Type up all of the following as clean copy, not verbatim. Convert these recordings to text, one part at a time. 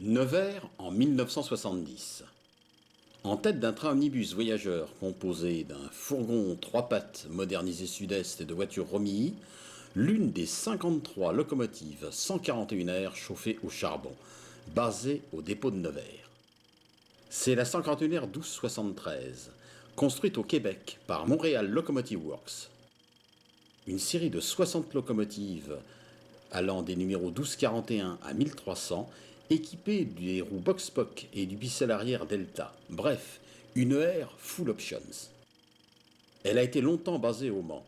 Nevers en 1970. En tête d'un train omnibus voyageur composé d'un fourgon 3 pattes modernisé Sud-Est et de voitures Romilly, l'une des 53 locomotives 141R chauffées au charbon, basée au dépôt de Nevers. C'est la 141R 1273, construite au Québec par Montréal Locomotive Works. Une série de 60 locomotives allant des numéros 1241 à 1300, équipées des roues Box-Spock et du bissel arrière Delta. Bref, une ER full options. Elle a été longtemps basée au Mans.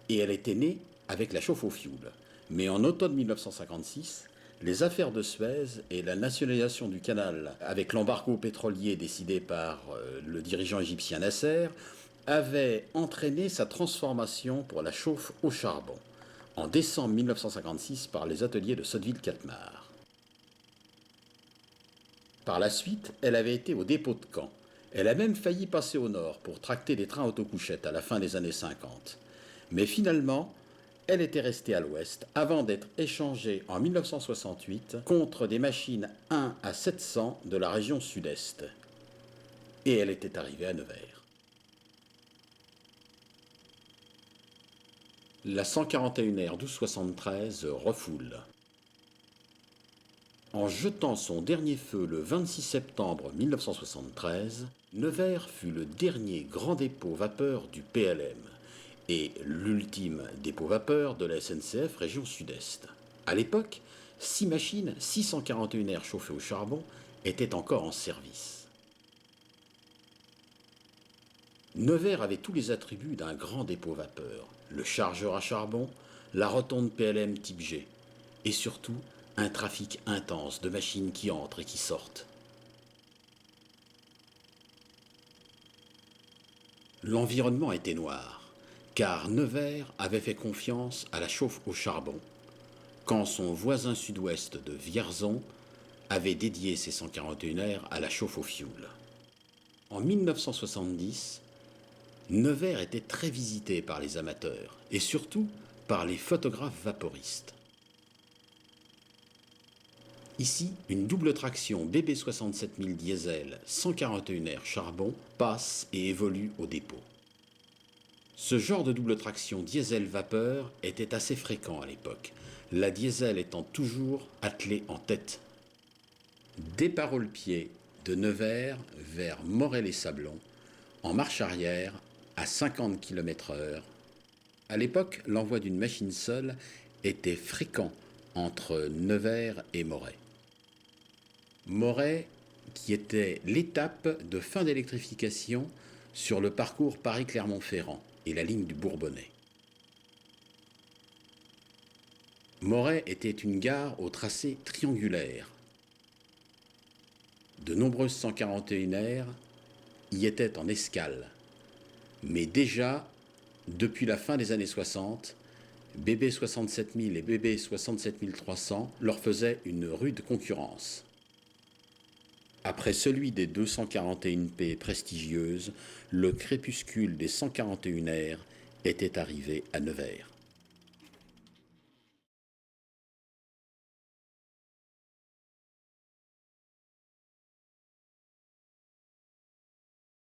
Et elle était née avec la chauffe au fioul. Mais en automne 1956, les affaires de Suez et la nationalisation du canal, avec l'embargo pétrolier décidé par le dirigeant égyptien Nasser, avaient entraîné sa transformation pour la chauffe au charbon, en décembre 1956 par les ateliers de Sotteville-Catmar. Par la suite, elle avait été au dépôt de Caen. Elle a même failli passer au nord pour tracter des trains autocouchettes à la fin des années 50. Mais finalement, elle était restée à l'ouest avant d'être échangée en 1968 contre des machines 1 à 700 de la région sud-est. Et elle était arrivée à Nevers. La 141R 1273 refoule. En jetant son dernier feu le 26 septembre 1973, Nevers fut le dernier grand dépôt vapeur du PLM et l'ultime dépôt vapeur de la SNCF région Sud-Est. À l'époque, 6 machines 641R chauffées au charbon étaient encore en service. Nevers avait tous les attributs d'un grand dépôt vapeur, le chargeur à charbon, la rotonde PLM type G, et surtout un trafic intense de machines qui entrent et qui sortent. L'environnement était noir, car Nevers avait fait confiance à la chauffe au charbon, quand son voisin sud-ouest de Vierzon avait dédié ses 141R à la chauffe au fioul. En 1970, Nevers était très visité par les amateurs, et surtout par les photographes vaporistes. Ici, une double traction BB 67000 diesel 141R charbon passe et évolue au dépôt. Ce genre de double traction diesel-vapeur était assez fréquent à l'époque, la diesel étant toujours attelée en tête. Départ au pied de Nevers vers Morel-les-Sablons, en marche arrière à 50 km/h. À l'époque, l'envoi d'une machine seule était fréquent entre Nevers et Moret. Moret, qui était l'étape de fin d'électrification sur le parcours Paris-Clermont-Ferrand et la ligne du Bourbonnais. Moret était une gare au tracé triangulaire. De nombreuses 141R y étaient en escale. Mais déjà, depuis la fin des années 60, BB 67000 et BB 67300 leur faisaient une rude concurrence. Après celui des 241P prestigieuses, le crépuscule des 141R était arrivé à Nevers.